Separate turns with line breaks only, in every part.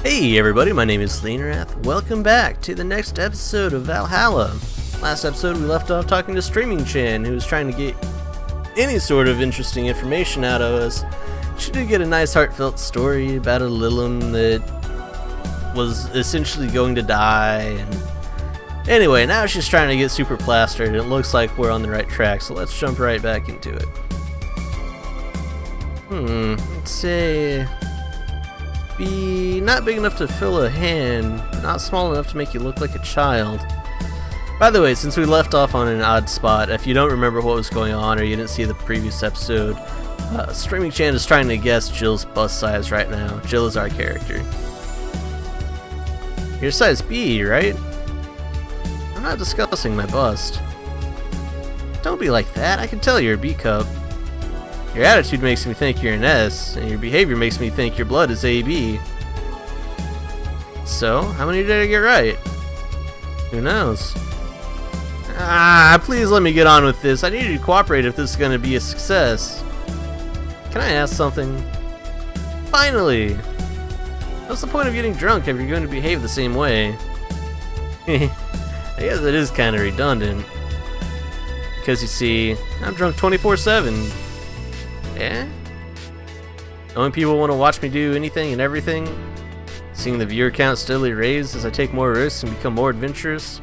Hey everybody, my name is Leonrath. Welcome back to the next episode of Valhalla. Last episode we left off talking to Streaming Chan, who was trying to get any sort of interesting information out of us. She did get a nice heartfelt story about a Lilum that was essentially going to die, and anyway, now she's trying to get super plastered, and it looks like we're on the right track, so let's jump right back into it. Let's say... be not big enough to fill a hand, not small enough to make you look like a child. By the way, since we left off on an odd spot, if you don't remember what was going on or you didn't see the previous episode, Streaming Chan is trying to guess Jill's bust size right now. Jill is our character. You're size B, right? I'm not discussing my bust. Don't be like that, I can tell you're a B cup. Your attitude makes me think you're an S, and your behavior makes me think your blood is AB. So, how many did I get right? Who knows? Please let me get on with this. I need you to cooperate if this is going to be a success. Can I ask something? Finally! What's the point of getting drunk if you're going to behave the same way? I guess it is kind of redundant. Because you see, I'm drunk 24/7. Yeah? Knowing people want to watch me do anything and everything, seeing the viewer count steadily raise as I take more risks and become more adventurous.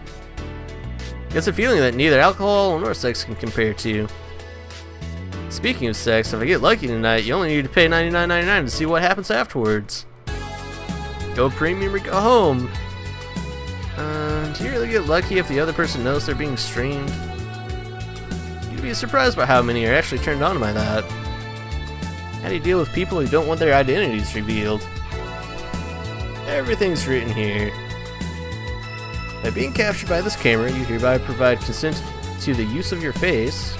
It's a feeling that neither alcohol nor sex can compare to. Speaking of sex, if I get lucky tonight, you only need to pay $99.99 to see what happens afterwards. Go premium or go home. Do you really get lucky if the other person knows they're being streamed? You'd be surprised by how many are actually turned on by that. How do you deal with people who don't want their identities revealed? Everything's written here. By being captured by this camera, you hereby provide consent to the use of your face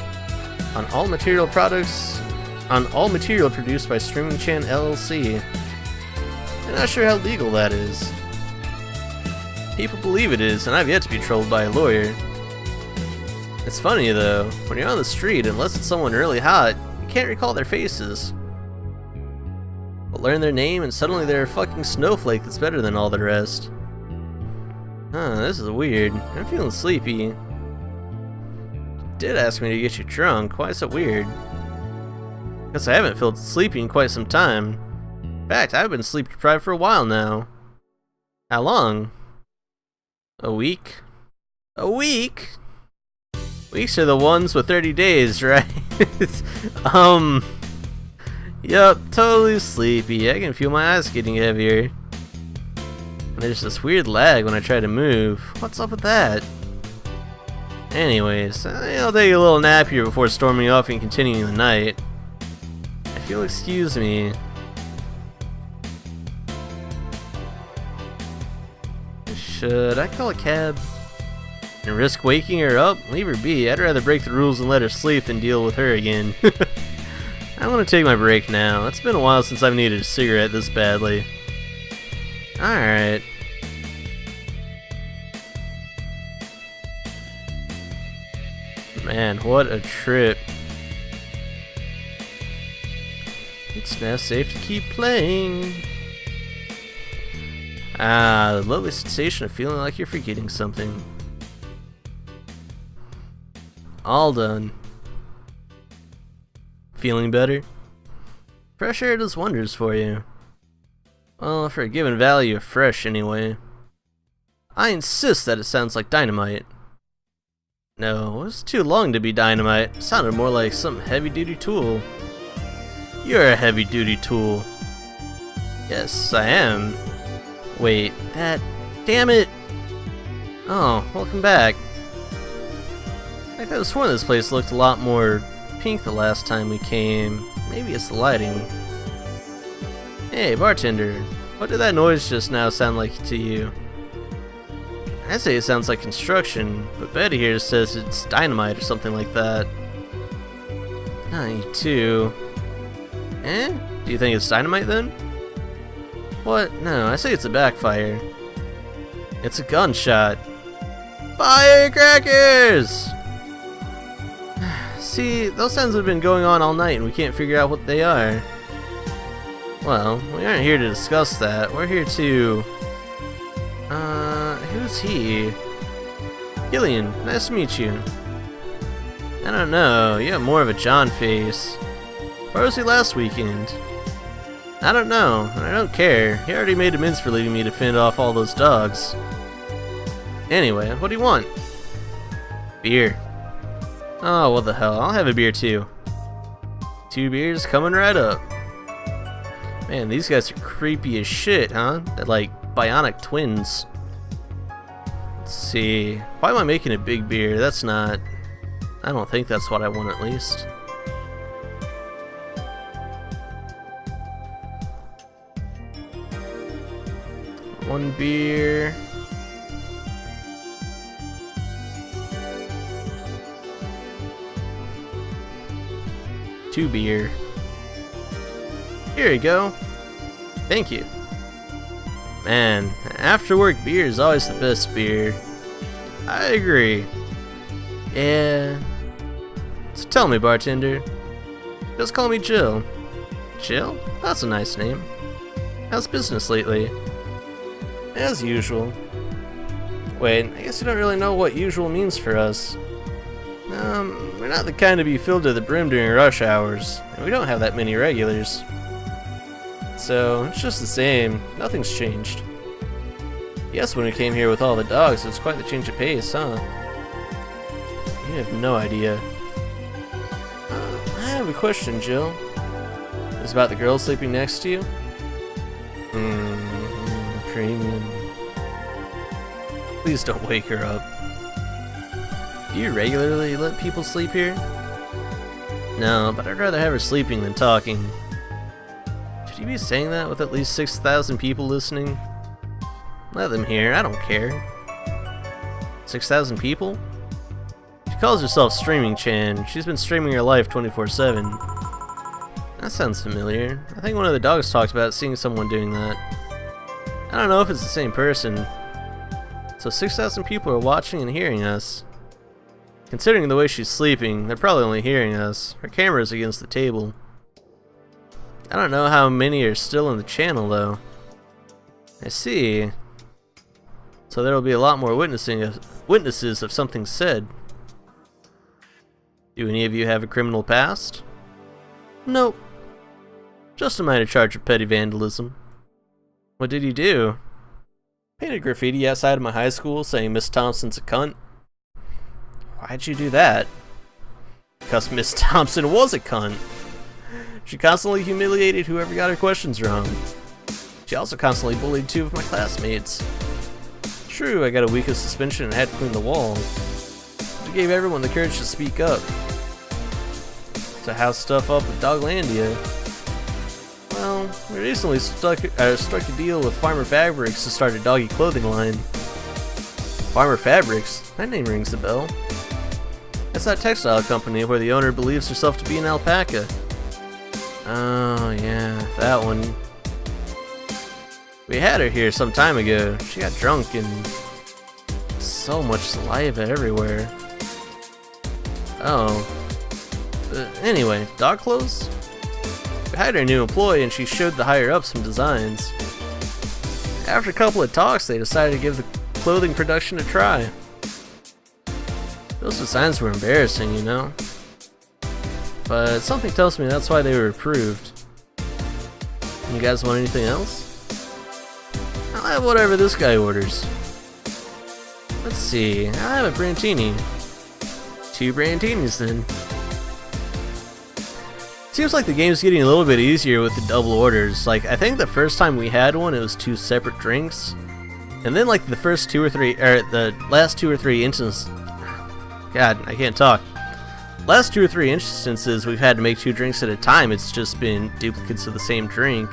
on all material produced by Streaming Chan LLC. I'm not sure how legal that is. People believe it is, and I've yet to be trolled by a lawyer. It's funny though, when you're on the street, unless it's someone really hot, you can't recall their faces. But learn their name and suddenly they're a fucking snowflake that's better than all the rest. This is weird. I'm feeling sleepy. You did ask me to get you drunk. Why so weird? Guess I haven't felt sleepy in quite some time. In fact, I've been sleep deprived for a while now. How long? A week? A week? Weeks are the ones with 30 days, right? Yup, totally sleepy. I can feel my eyes getting heavier. And there's this weird lag when I try to move. What's up with that? Anyways, I'll take a little nap here before storming off and continuing the night. If you'll excuse me. Should I call a cab? And risk waking her up? Leave her be. I'd rather break the rules and let her sleep than deal with her again. I'm gonna take my break now. It's been a while since I've needed a cigarette this badly. Alright. Man, what a trip. It's now safe to keep playing. The lovely sensation of feeling like you're forgetting something. All done. Feeling better? Fresh air does wonders for you. Well, for a given value of fresh, anyway. I insist that it sounds like dynamite. No, it's too long to be dynamite. It sounded more like some heavy-duty tool. You're a heavy-duty tool. Yes, I am. Wait, that... damn it! Oh, welcome back. I could have sworn this place looked a lot more pink the last time we came. Maybe it's the lighting. Hey, bartender, what did that noise just now sound like to you? I say it sounds like construction, but Betty here says it's dynamite or something like that. You too. Do you think it's dynamite then? What? No, I say it's a backfire. It's a gunshot. Firecrackers! See, those sounds have been going on all night and we can't figure out what they are. Well, we aren't here to discuss that. We're here to... who's he? Gillian, nice to meet you. I don't know, you have more of a John face. Where was he last weekend? I don't know, and I don't care. He already made amends for leaving me to fend off all those dogs. Anyway, what do you want? Beer. Oh, what the hell, I'll have a beer too. 2 beers coming right up. Man, these guys are creepy as shit, huh? They're like bionic twins. Let's see. Why am I making a big beer? That's not... I don't think that's what I want at least. One beer. Two beer. Here you go. Thank you. Man, after work beer is always the best beer. I agree. Yeah. So tell me, bartender. Just call me Jill. Jill? That's a nice name. How's business lately? As usual. Wait, I guess you don't really know what usual means for us. We're not the kind to be filled to the brim during rush hours, and we don't have that many regulars. So, it's just the same. Nothing's changed. Yes, when we came here with all the dogs, it was quite the change of pace, huh? You have no idea. I have a question, Jill. Is it about the girl sleeping next to you? Premium. Please don't wake her up. Do you regularly let people sleep here? No, but I'd rather have her sleeping than talking. Should you be saying that with at least 6,000 people listening? Let them hear, I don't care. 6,000 people? She calls herself Streaming Chan. She's been streaming her life 24/7. That sounds familiar. I think one of the dogs talked about seeing someone doing that. I don't know if it's the same person. So 6,000 people are watching and hearing us. Considering the way she's sleeping, they're probably only hearing us. Her camera's against the table. I don't know how many are still in the channel though. I see. So there will be a lot more witnesses of something said. Do any of you have a criminal past? Nope. Just a minor charge of petty vandalism. What did you do? Painted graffiti outside of my high school saying Miss Thompson's a cunt. Why'd you do that? Because Miss Thompson was a cunt. She constantly humiliated whoever got her questions wrong. She also constantly bullied 2 of my classmates. True, I got a week of suspension and had to clean the wall. She gave everyone the courage to speak up. To house stuff up with Doglandia. Well, we recently struck a deal with Farmer Fabrics to start a doggy clothing line. Farmer Fabrics? That name rings a bell. It's that textile company where the owner believes herself to be an alpaca. Oh yeah, that one. We had her here some time ago. She got drunk and so much saliva everywhere. Oh. Anyway, dog clothes? We hired our new employee and she showed the higher-ups some designs. After a couple of talks, they decided to give the clothing production a try. Those designs were embarrassing, you know. But something tells me that's why they were approved. You guys want anything else? I'll have whatever this guy orders. Let's see, I'll have a Brantini. 2 Brantinis then. Seems like the game's getting a little bit easier with the double orders. Like, I think the first time we had one, it was 2 separate drinks. And then like the first 2 or 3, or the last 2 or 3 instances, God, I can't talk. Last 2 or 3 instances we've had to make 2 drinks at a time. It's just been duplicates of the same drink.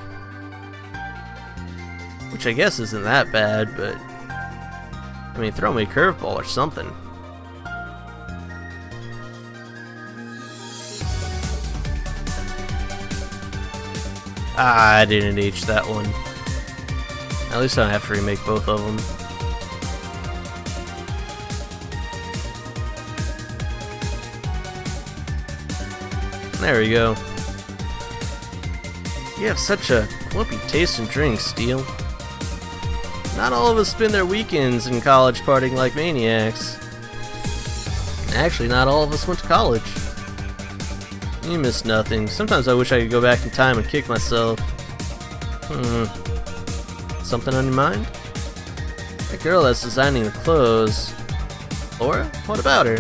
Which I guess isn't that bad, but I mean, throw me a curveball or something. Ah, I didn't H that one. At least I don't have to remake both of them. There we go. You have such a Whoopee, taste and drink, Steel. Not all of us spend their weekends in college partying like maniacs. Actually, not all of us went to college. You miss nothing. Sometimes I wish I could go back in time and kick myself. Something on your mind? That girl that's designing the clothes. Laura? What about her?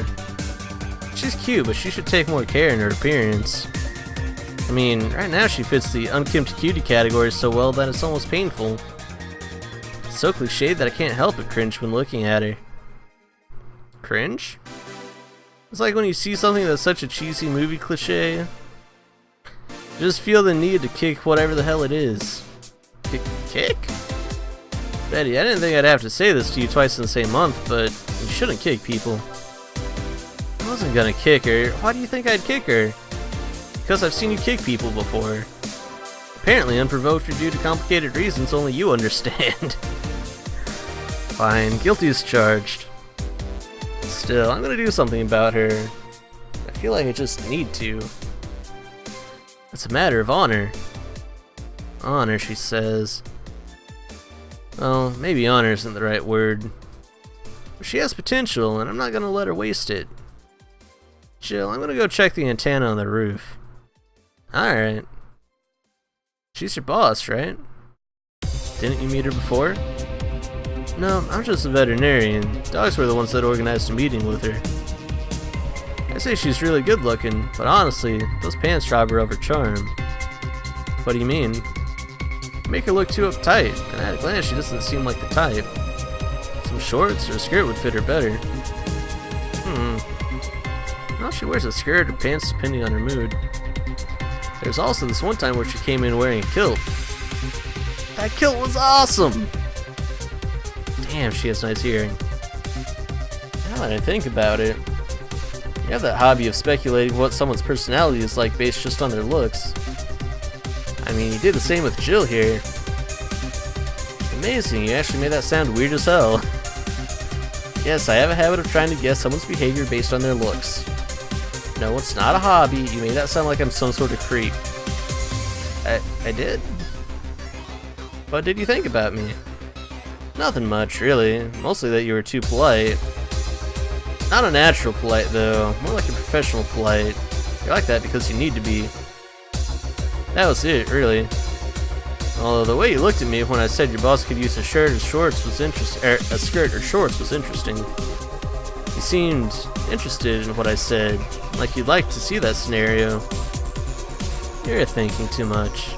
She's cute, but she should take more care in her appearance. I mean, right now she fits the unkempt cutie category so well that it's almost painful. It's so cliched that I can't help but cringe when looking at her. Cringe? It's like when you see something that's such a cheesy movie cliche. You just feel the need to kick whatever the hell it is. Kick? Betty, I didn't think I'd have to say this to you twice in the same month, but you shouldn't kick people. I wasn't gonna kick her. Why do you think I'd kick her? Because I've seen you kick people before. Apparently unprovoked or due to complicated reasons only you understand. Fine, guilty as charged. Still, I'm gonna do something about her. I feel like I just need to. It's a matter of honor. Honor, she says. Well, maybe honor isn't the right word. But she has potential, and I'm not gonna let her waste it. Jill, I'm gonna go check the antenna on the roof. Alright. She's your boss, right? Didn't you meet her before? No, I'm just a veterinarian. Dogs were the ones that organized a meeting with her. I say she's really good looking, but honestly, those pants rob her of her charm. What do you mean? Make her look too uptight, and at a glance she doesn't seem like the type. Some shorts or a skirt would fit her better. Well, she wears a skirt or pants depending on her mood. There's also this one time where she came in wearing a kilt. That kilt was awesome! Damn, she has nice hearing. Now that I think about it, you have that hobby of speculating what someone's personality is like based just on their looks. I mean, you did the same with Jill here. Amazing, you actually made that sound weird as hell. Yes, I have a habit of trying to guess someone's behavior based on their looks. No, it's not a hobby. You made that sound like I'm some sort of creep. I did? What did you think about me? Nothing much, really. Mostly that you were too polite. Not a natural polite, though. More like a professional polite. You're like that because you need to be. That was it, really. Although the way you looked at me when I said your boss could use a shirt or shorts was a skirt or shorts was interesting. You seemed interested in what I said, like you'd like to see that scenario. You're thinking too much.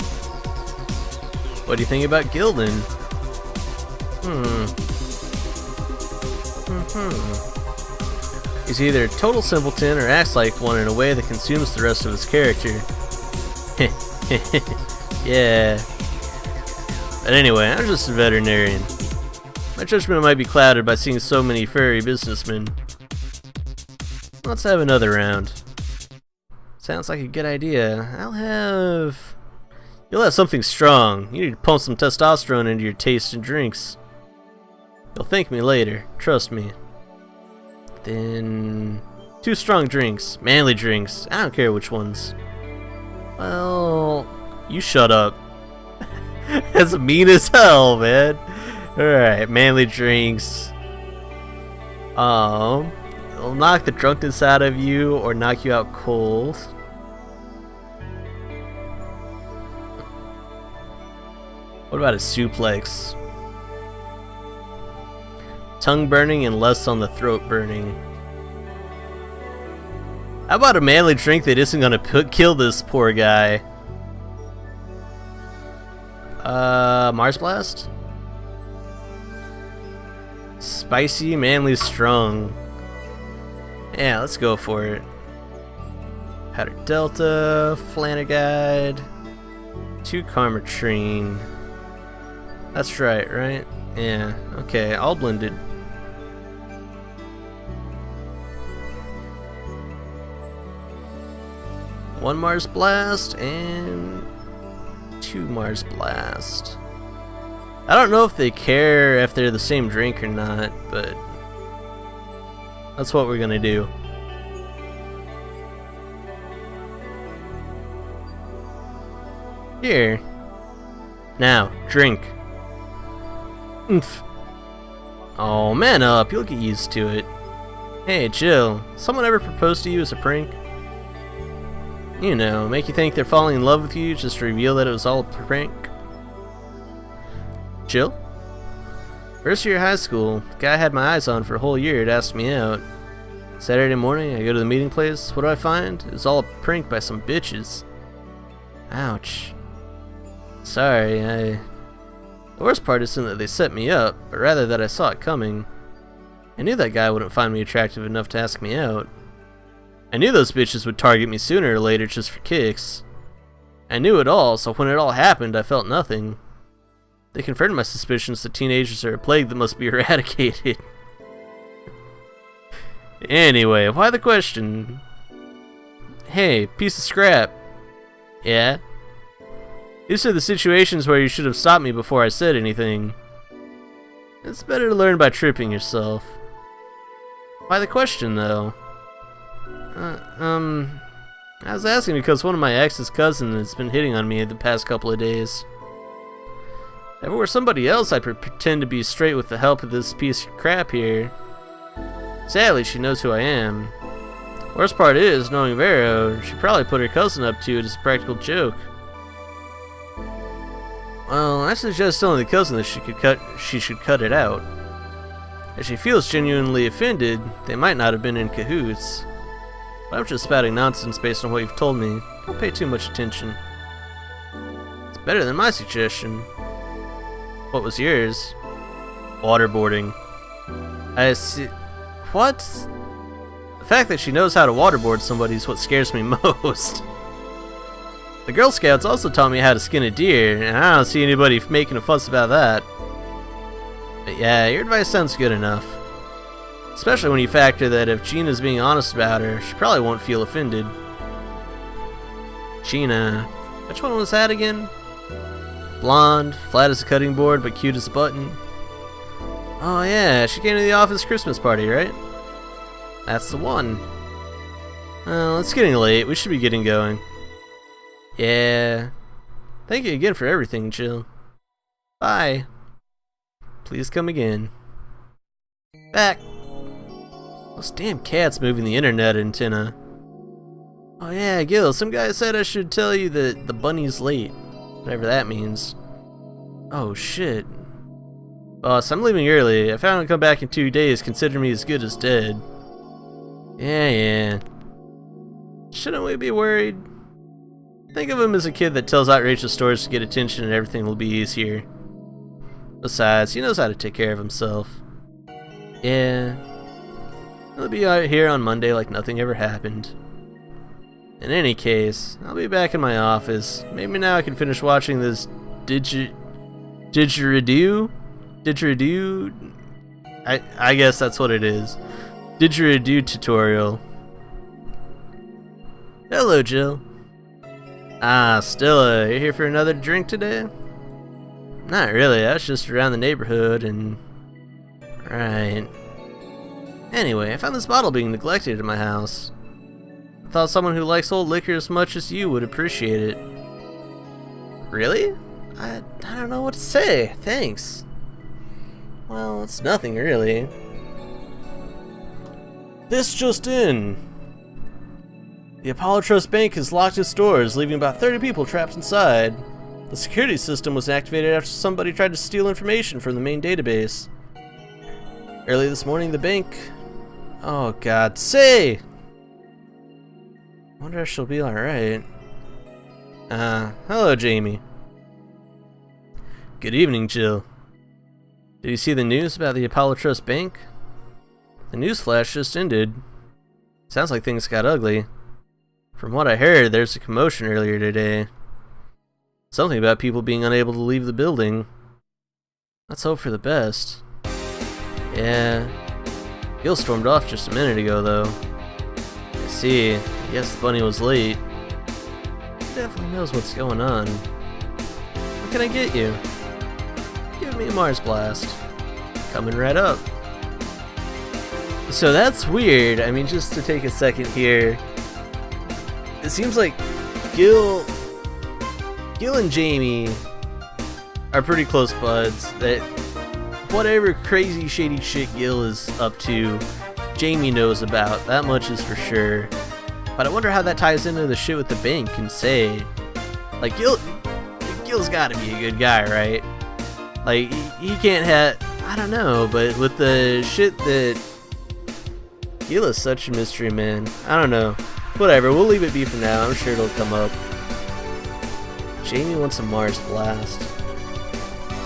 What do you think about Gildan? He's either a total simpleton or acts like one in a way that consumes the rest of his character. Yeah. But anyway, I'm just a veterinarian. My judgment might be clouded by seeing so many furry businessmen. Let's have another round. Sounds like a good idea. You'll have something strong. You need to pump some testosterone into your taste and drinks. You'll thank me later, trust me. Then 2 strong drinks, manly drinks. I don't care which ones. Well, you shut up. That's mean as hell, man. Alright, manly drinks. It'll knock the drunkenness out of you or knock you out cold. What about a suplex? Tongue burning and less on the throat burning. How about a manly drink that isn't gonna kill this poor guy? Mars Blast? Spicy, manly, strong. Yeah, let's go for it. Powder Delta, Flanagide, 2 Carmatrine. That's right? Yeah, okay, all blended. One Mars Blast and 2 Mars Blast. I don't know if they care if they're the same drink or not, but that's what we're gonna do. Here. Now, drink. Oomph. Oh, man up, you'll get used to it. Hey, Jill, someone ever proposed to you as a prank? You know, make you think they're falling in love with you just to reveal that it was all a prank? Jill? First year of high school, the guy I had my eyes on for a whole year had asked me out. Saturday morning, I go to the meeting place. What do I find? It was all a prank by some bitches. Ouch. Sorry, The worst part isn't that they set me up, but rather that I saw it coming. I knew that guy wouldn't find me attractive enough to ask me out. I knew those bitches would target me sooner or later just for kicks. I knew it all, so when it all happened, I felt nothing. They confirmed my suspicions that teenagers are a plague that must be eradicated. Anyway, why the question? Hey, piece of scrap. Yeah? These are the situations where you should have stopped me before I said anything. It's better to learn by tripping yourself. Why the question, though? I was asking because one of my ex's cousins has been hitting on me the past couple of days. If it were somebody else, I'd pretend to be straight with the help of this piece of crap here. Sadly, she knows who I am. Worst part is, knowing Vero, she probably put her cousin up to it as a practical joke. Well, I suggest telling the cousin that she should cut it out. If she feels genuinely offended, they might not have been in cahoots. But I'm just spouting nonsense based on what you've told me. Don't pay too much attention. It's better than my suggestion. What was yours? Waterboarding. I see. What? The fact that she knows how to waterboard somebody is what scares me most. The Girl Scouts also taught me how to skin a deer, and I don't see anybody making a fuss about that. But yeah, your advice sounds good enough. Especially when you factor that if Gina's being honest about her, she probably won't feel offended. Gina. Which one was that again? Blonde, flat as a cutting board, but cute as a button. Oh yeah, she came to the office Christmas party, right? That's the one. Well, it's getting late. We should be getting going. Yeah. Thank you again for everything, Jill. Bye. Please come again. Back. Those damn cats moving the internet antenna. Oh yeah, Gil, some guy said I should tell you that the bunny's late. Whatever that means. Oh shit. Boss, I'm leaving early. If I don't come back in 2 days, consider me as good as dead. Yeah. Shouldn't we be worried? Think of him as a kid that tells outrageous stories to get attention and everything will be easier. Besides, he knows how to take care of himself. Yeah. He'll be out here on Monday like nothing ever happened. In any case, I'll be back in my office. Maybe now I can finish watching this didgeridoo? I guess that's what it is. Didgeridoo tutorial. Hello, Jill. Ah, Stella, you here for another drink today? Not really, I was just around the neighborhood and... Right. Anyway, I found this bottle being neglected in my house. I thought someone who likes old liquor as much as you would appreciate it. Really? I don't know what to say, thanks. Well, it's nothing really. This just in. The Apollo Trust Bank has locked its doors, leaving about 30 people trapped inside. The security system was activated after somebody tried to steal information from the main database. Early this morning, the bank... Oh god, say! Wonder if she'll be alright. Hello, Jamie. Good evening, Jill. Did you see the news about the Apollo Trust Bank? The news flash just ended. Sounds like things got ugly. From what I heard, there's a commotion earlier today. Something about people being unable to leave the building. Let's hope for the best. Yeah. Gil stormed off just a minute ago, though. I see. I guess the bunny was late. He definitely knows what's going on. What can I get you? Give me a Mars Blast. Coming right up. So that's weird. I mean, just to take a second here. It seems like Gil and Jamie are pretty close buds. That whatever crazy shady shit Gil is up to, Jamie knows about. That much is for sure. But I wonder how that ties into the shit with the bank and say, like, Gil's gotta be a good guy, right? Like, he can't have, I don't know, but with the shit that, Gil is such a mystery man. I don't know. Whatever, we'll leave it be for now. I'm sure it'll come up. Jamie wants a Mars blast.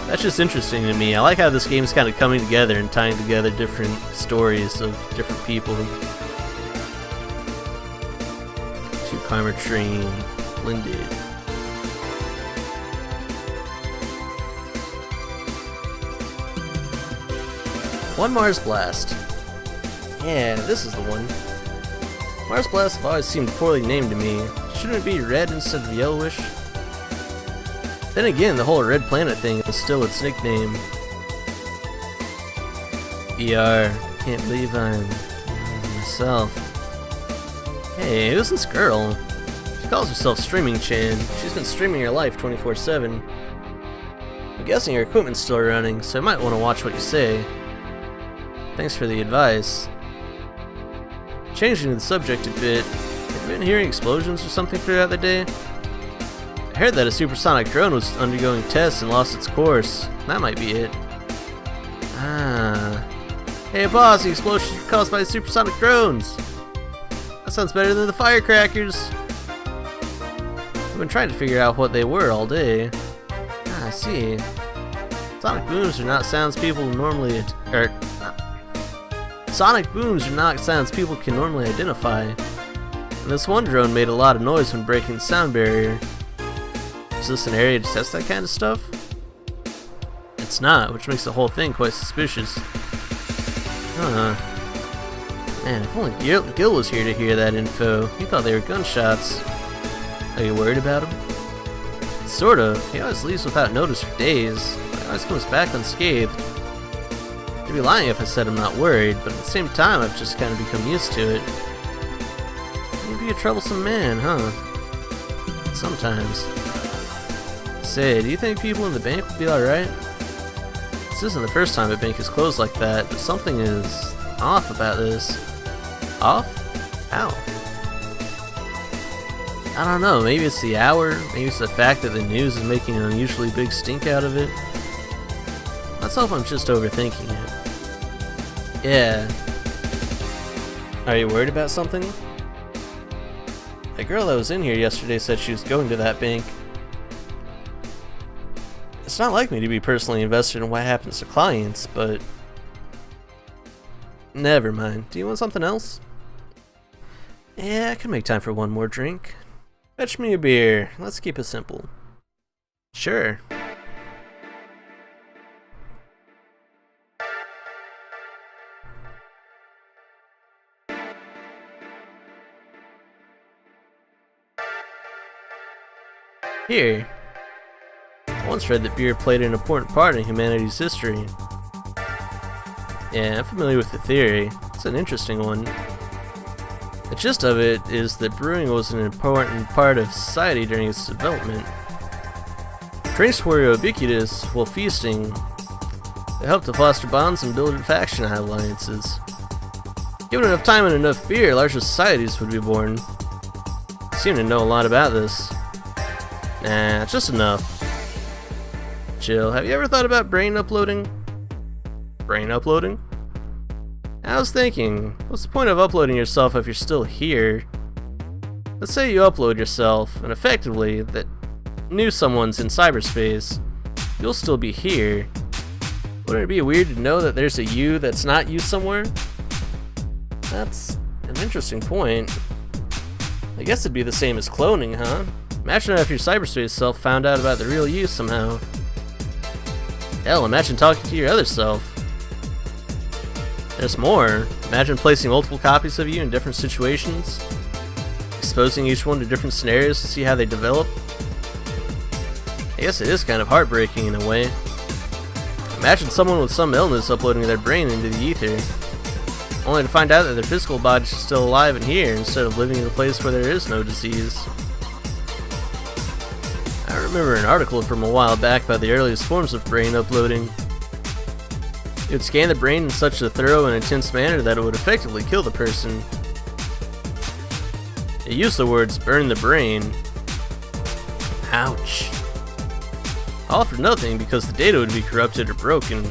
That's just interesting to me. I like how this game's kind of coming together and tying together different stories of different people. Two-Primer Train, blended. One Mars Blast. Yeah, this is the one. Mars Blasts have always seemed poorly named to me. Shouldn't it be red instead of yellowish? Then again, the whole Red Planet thing is still its nickname. VR, can't believe I'm myself. Hey, who's this girl? She calls herself Streaming Chan. She's been streaming her life 24/7. I'm guessing her equipment's still running, so I might want to watch what you say. Thanks for the advice. Changing the subject a bit, have you been hearing explosions or something throughout the day? I heard that a supersonic drone was undergoing tests and lost its course. That might be it. Ah. Hey boss, the explosions were caused by supersonic drones! That sounds better than the firecrackers! I've been trying to figure out what they were all day. Ah, I see. Sonic booms are not sounds people normally Sonic booms are not sounds people can normally identify. And this one drone made a lot of noise when breaking the sound barrier. Is this an area to test that kind of stuff? It's not, which makes the whole thing quite suspicious. Huh. Man, if only Gil was here to hear that info. He thought they were gunshots. Are you worried about him? Sort of. He always leaves without notice for days. He always comes back unscathed. I'd be lying if I said I'm not worried, but at the same time I've just kind of become used to it. Maybe a troublesome man, huh? Sometimes. Say, do you think people in the bank will be alright? This isn't the first time a bank is closed like that, but something is off about this. Off? How? I don't know, maybe it's the hour, maybe it's the fact that the news is making an unusually big stink out of it. Let's hope I'm just overthinking it. Yeah. Are you worried about something? The girl that was in here yesterday said she was going to that bank. It's not like me to be personally invested in what happens to clients, but... Never mind. Do you want something else? Yeah, I can make time for one more drink. Fetch me a beer. Let's keep it simple. Sure. Here. I once read that beer played an important part in humanity's history. Yeah, I'm familiar with the theory. It's an interesting one. The gist of it is that brewing was an important part of society during its development. Drinks were ubiquitous while feasting. They helped to foster bonds and build faction alliances. Given enough time and enough beer, larger societies would be born. I seem to know a lot about this. Nah, it's just enough. Jill, have you ever thought about brain uploading? Brain uploading? I was thinking, what's the point of uploading yourself if you're still here? Let's say you upload yourself, and effectively, that knew someone's in cyberspace. You'll still be here. Wouldn't it be weird to know that there's a you that's not you somewhere? That's an interesting point. I guess it'd be the same as cloning, huh? Imagine if your cyberspace self found out about the real you somehow. Hell, imagine talking to your other self. There's more. Imagine placing multiple copies of you in different situations, exposing each one to different scenarios to see how they develop. I guess it is kind of heartbreaking in a way. Imagine someone with some illness uploading their brain into the ether, only to find out that their physical body is still alive and here instead of living in a place where there is no disease. I remember an article from a while back about the earliest forms of brain uploading. It would scan the brain in such a thorough and intense manner that it would effectively kill the person. It used the words "burn the brain." Ouch. All for nothing because the data would be corrupted or broken.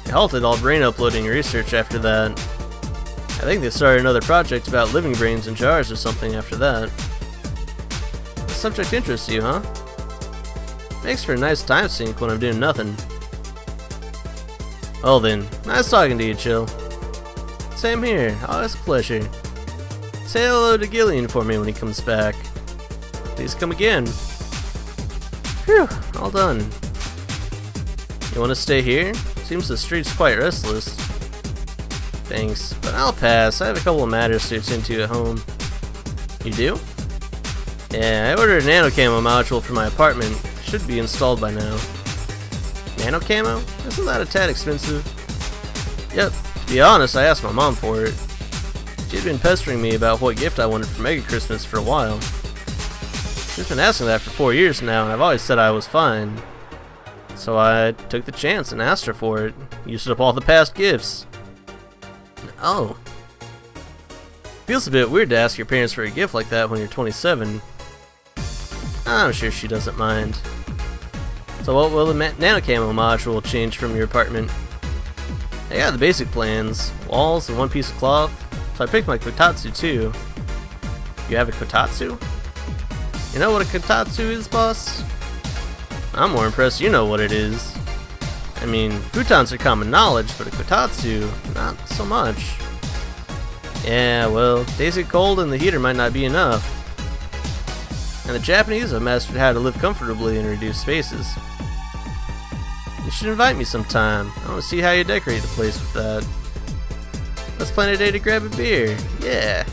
They halted all brain uploading research after that. I think they started another project about living brains in jars or something after that. The subject interests you, huh? Makes for a nice time sink when I'm doing nothing. Well then, nice talking to you, Chill. Same here, always a pleasure. Say hello to Gillian for me when he comes back. Please come again. Phew, all done. You want to stay here? Seems the street's quite restless. Thanks, but I'll pass. I have a couple of matters to attend to at home. You do? Yeah, I ordered a nano camo module for my apartment. Should be installed by now. Nano camo? Isn't that a tad expensive? Yep, to be honest, I asked my mom for it. She'd been pestering me about what gift I wanted for Mega Christmas for a while. She's been asking that for 4 years now, and I've always said I was fine. So I took the chance and asked her for it. Used up all the past gifts. Oh. Feels a bit weird to ask your parents for a gift like that when you're 27. I'm sure she doesn't mind. So what will the nano camo module change from your apartment? I got the basic plans, walls and one piece of cloth, so I picked my kotatsu too. You have a kotatsu? You know what a kotatsu is, boss? I'm more impressed you know what it is. I mean, futons are common knowledge, but a kotatsu, not so much. Yeah, well, days get cold and the heater might not be enough. And the Japanese have mastered how to live comfortably in reduced spaces. You should invite me sometime. I want to see how you decorate the place with that. Let's plan a day to grab a beer. Yeah.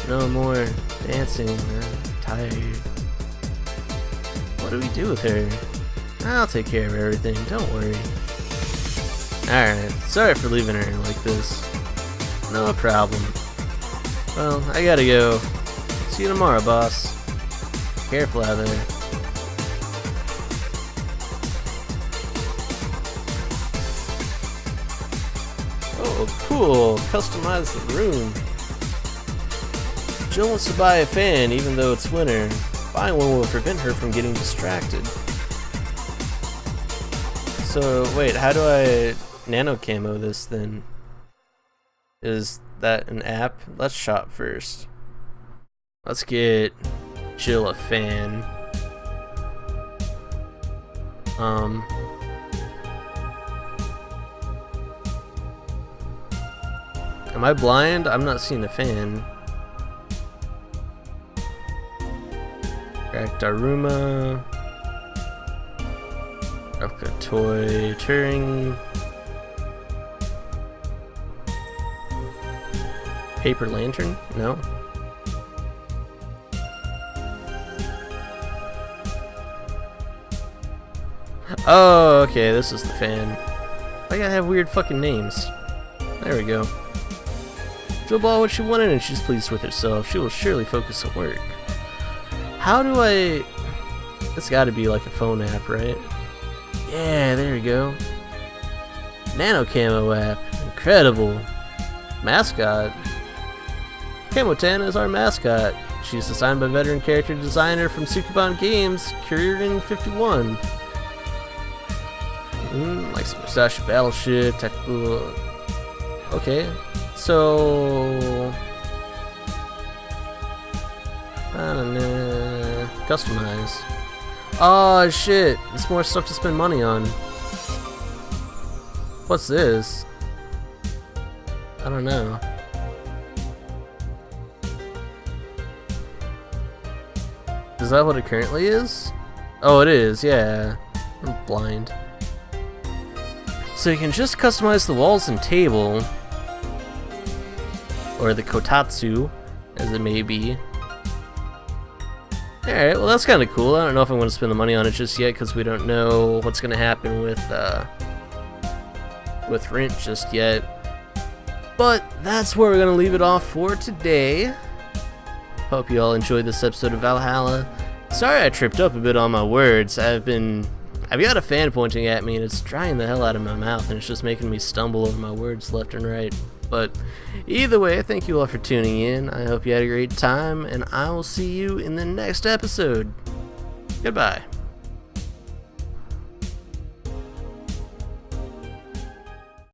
No more dancing. I'm tired. What do we do with her? I'll take care of everything. Don't worry. Alright. Sorry for leaving her like this. No problem. Well, I gotta go. See you tomorrow, boss. Careful out there. Oh, cool. Customize the room. Jill wants to buy a fan even though it's winter. Buying one will prevent her from getting distracted. So, wait, how do I nano camo this then? Is that an app? Let's shop first. Let's get Jill a fan. Am I blind? I'm not seeing a fan. Cracked Daruma. Replica toy. Turing. Paper lantern? No. Oh, okay, this is the fan. I gotta have weird fucking names. There we go. Jill bought what she wanted and she's pleased with herself. She will surely focus on work. How do I... It's gotta be like a phone app, right? Yeah, there we go. Nano Camo app. Incredible. Mascot. Kamotana is our mascot. She's designed by veteran character designer from Sukuban Games, Kuririn51. Like some mustache battleship, tactical... Okay. So... I don't know... Customize. Oh shit! It's more stuff to spend money on. What's this? I don't know. Is that what it currently is? Oh, it is, yeah. I'm blind. So you can just customize the walls and table, or the kotatsu, as it may be. Alright, well that's kind of cool. I don't know if I'm going to spend the money on it just yet, because we don't know what's going to happen with rent just yet. But that's where we're going to leave it off for today. Hope you all enjoyed this episode of Valhalla, Sorry I tripped up a bit on my words. I've got a fan pointing at me and it's drying the hell out of my mouth and it's just making me stumble over my words left and right. But either way, thank you all for tuning in. I hope you had a great time and I will see you in the next episode. Goodbye.